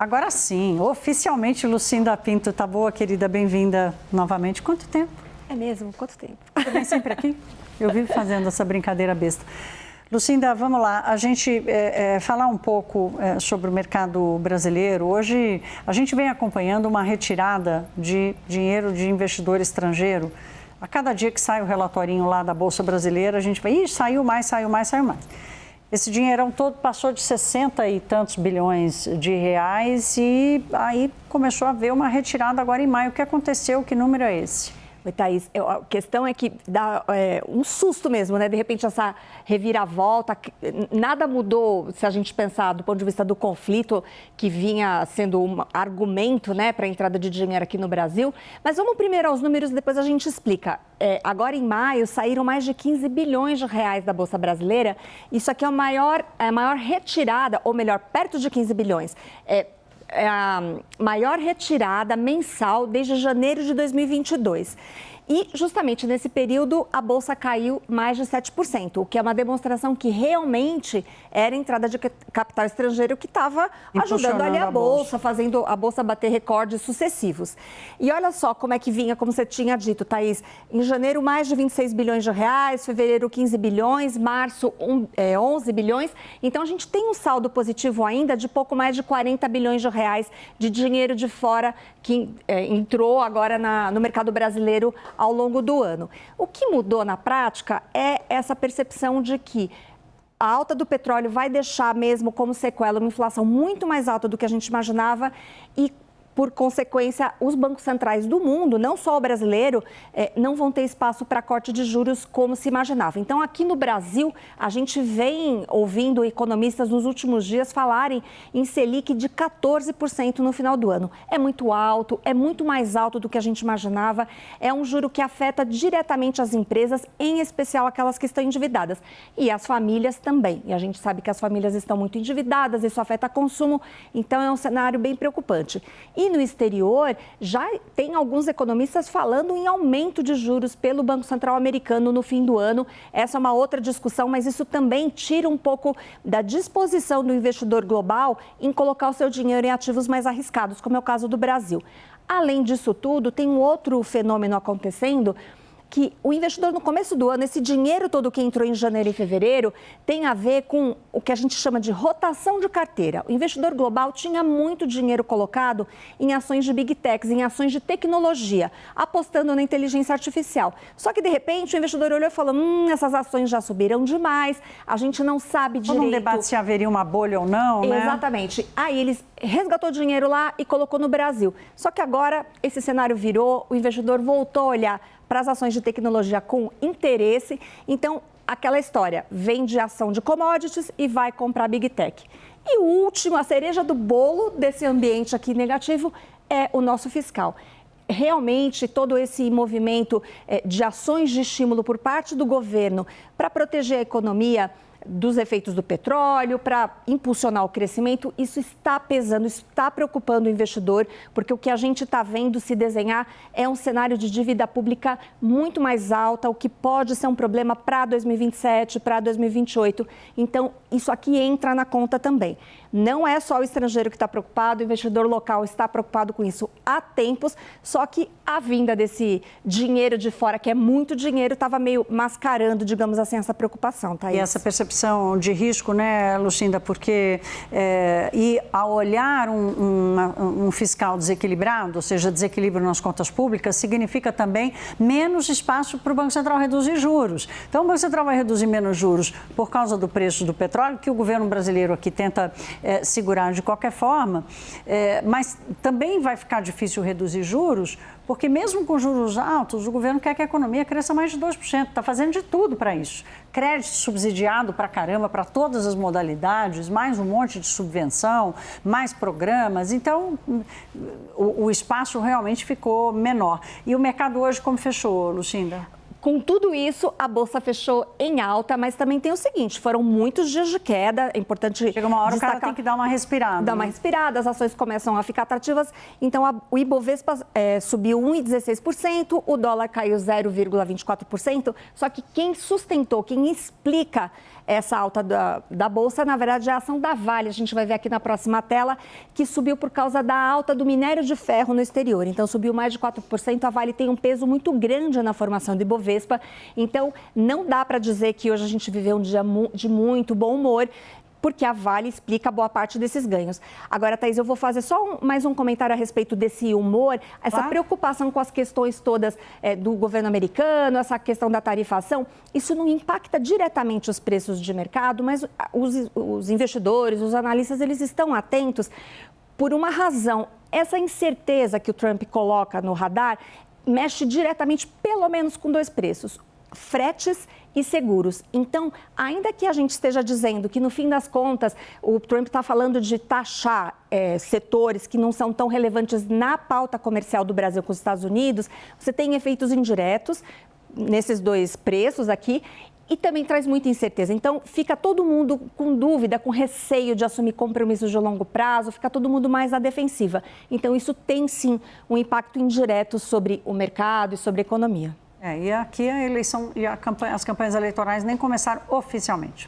Agora sim, oficialmente, Lucinda Pinto. Tá boa, querida? Bem-vinda novamente. Quanto tempo? É mesmo? Quanto tempo? Você vem sempre aqui? Eu vivo fazendo essa brincadeira besta. Lucinda, vamos lá. A gente falar um pouco sobre o mercado brasileiro. Hoje, a gente vem acompanhando uma retirada de dinheiro de investidor estrangeiro. A cada dia que sai o relatorinho lá da Bolsa Brasileira, a gente vai, saiu mais, saiu mais, saiu mais. Esse dinheirão todo passou de 60 e tantos bilhões de reais e aí começou a haver uma retirada agora em maio. O que aconteceu? Que número é esse? Oi, Thaís, a questão é que dá um susto mesmo, né? De repente, essa reviravolta, nada mudou, se a gente pensar do ponto de vista do conflito, que vinha sendo um argumento, né, para a entrada de dinheiro aqui no Brasil. Mas vamos primeiro aos números, depois a gente explica. Agora, em maio, saíram mais de 15 bilhões de reais da Bolsa Brasileira. Isso aqui é a maior retirada, ou melhor, perto de 15 bilhões. É a maior retirada mensal desde janeiro de 2022. E, justamente nesse período, a Bolsa caiu mais de 7%, o que é uma demonstração que realmente era a entrada de capital estrangeiro que estava ajudando ali a Bolsa, fazendo a Bolsa bater recordes sucessivos. E olha só como é que vinha, como você tinha dito, Thaís, em janeiro mais de 26 bilhões de reais, fevereiro 15 bilhões, março 11 bilhões. Então, a gente tem um saldo positivo ainda de pouco mais de 40 bilhões de reais de dinheiro de fora que entrou agora no mercado brasileiro ao longo do ano. O que mudou na prática é essa percepção de que a alta do petróleo vai deixar mesmo como sequela uma inflação muito mais alta do que a gente imaginava e, por consequência, os bancos centrais do mundo, não só o brasileiro, não vão ter espaço para corte de juros como se imaginava. Então, aqui no Brasil, a gente vem ouvindo economistas nos últimos dias falarem em Selic de 14% no final do ano. É muito alto, é muito mais alto do que a gente imaginava. É um juro que afeta diretamente as empresas, em especial aquelas que estão endividadas. E as famílias também. E a gente sabe que as famílias estão muito endividadas, isso afeta consumo. Então, é um cenário bem preocupante. E no exterior, já tem alguns economistas falando em aumento de juros pelo Banco Central americano no fim do ano. Essa é uma outra discussão, mas isso também tira um pouco da disposição do investidor global em colocar o seu dinheiro em ativos mais arriscados, como é o caso do Brasil. Além disso tudo, tem um outro fenômeno acontecendo, que o investidor no começo do ano, esse dinheiro todo que entrou em janeiro e fevereiro, tem a ver com o que a gente chama de rotação de carteira. O investidor global tinha muito dinheiro colocado em ações de big techs, em ações de tecnologia, apostando na inteligência artificial. Só que, de repente, o investidor olhou e falou, essas ações já subiram demais, a gente não sabe direito... Um debate se haveria uma bolha ou não, né? Exatamente. Aí eles resgatou dinheiro lá e colocou no Brasil. Só que agora esse cenário virou, o investidor voltou a olhar para as ações de tecnologia com interesse. Então, aquela história, vende ação de commodities e vai comprar Big Tech. E o último, a cereja do bolo desse ambiente aqui negativo é o nosso fiscal. Realmente, todo esse movimento de ações de estímulo por parte do governo para proteger a economia dos efeitos do petróleo, para impulsionar o crescimento, isso está pesando, isso está preocupando o investidor, porque o que a gente está vendo se desenhar é um cenário de dívida pública muito mais alta, o que pode ser um problema para 2027, para 2028. Então, isso aqui entra na conta também. Não é só o estrangeiro que está preocupado, o investidor local está preocupado com isso há tempos, só que a vinda desse dinheiro de fora, que é muito dinheiro, estava meio mascarando, digamos assim, essa preocupação, Thaís. E essa percepção de risco, né, Lucinda, porque e ao olhar um fiscal desequilibrado, ou seja, desequilíbrio nas contas públicas, significa também menos espaço para o Banco Central reduzir juros. Então, o Banco Central vai reduzir menos juros por causa do preço do petróleo, que o governo brasileiro aqui tenta segurar de qualquer forma, mas também vai ficar difícil reduzir juros, porque mesmo com juros altos, o governo quer que a economia cresça mais de 2%, está fazendo de tudo para isso. Crédito subsidiado para caramba, para todas as modalidades, mais um monte de subvenção, mais programas, então o espaço realmente ficou menor. E o mercado hoje como fechou, Lucinda? Com tudo isso, a Bolsa fechou em alta, mas também tem o seguinte, foram muitos dias de queda, é importante Chega uma hora destacar, o cara tem que dar uma respirada. Dar uma respirada, as ações começam a ficar atrativas, então o Ibovespa subiu 1,16%, o dólar caiu 0,24%, só que quem sustentou, quem explica essa alta da Bolsa, na verdade, é a ação da Vale, a gente vai ver aqui na próxima tela, que subiu por causa da alta do minério de ferro no exterior, então subiu mais de 4%, a Vale tem um peso muito grande na formação do Ibovespa, então não dá para dizer que hoje a gente viveu um dia de muito bom humor, porque a Vale explica boa parte desses ganhos. Agora, Thaís, eu vou fazer só mais um comentário a respeito desse humor, essa preocupação com as questões todas do governo americano, essa questão da tarifação, isso não impacta diretamente os preços de mercado, mas os investidores, os analistas, eles estão atentos por uma razão. Essa incerteza que o Trump coloca no radar mexe diretamente, pelo menos, com dois preços: fretes e seguros. Então, ainda que a gente esteja dizendo que, no fim das contas, o Trump está falando de taxar setores que não são tão relevantes na pauta comercial do Brasil com os Estados Unidos, você tem efeitos indiretos nesses dois preços aqui e também traz muita incerteza. Então, fica todo mundo com dúvida, com receio de assumir compromissos de longo prazo, fica todo mundo mais à defensiva. Então, isso tem, sim, um impacto indireto sobre o mercado e sobre a economia. E aqui a eleição e as campanhas eleitorais nem começaram oficialmente.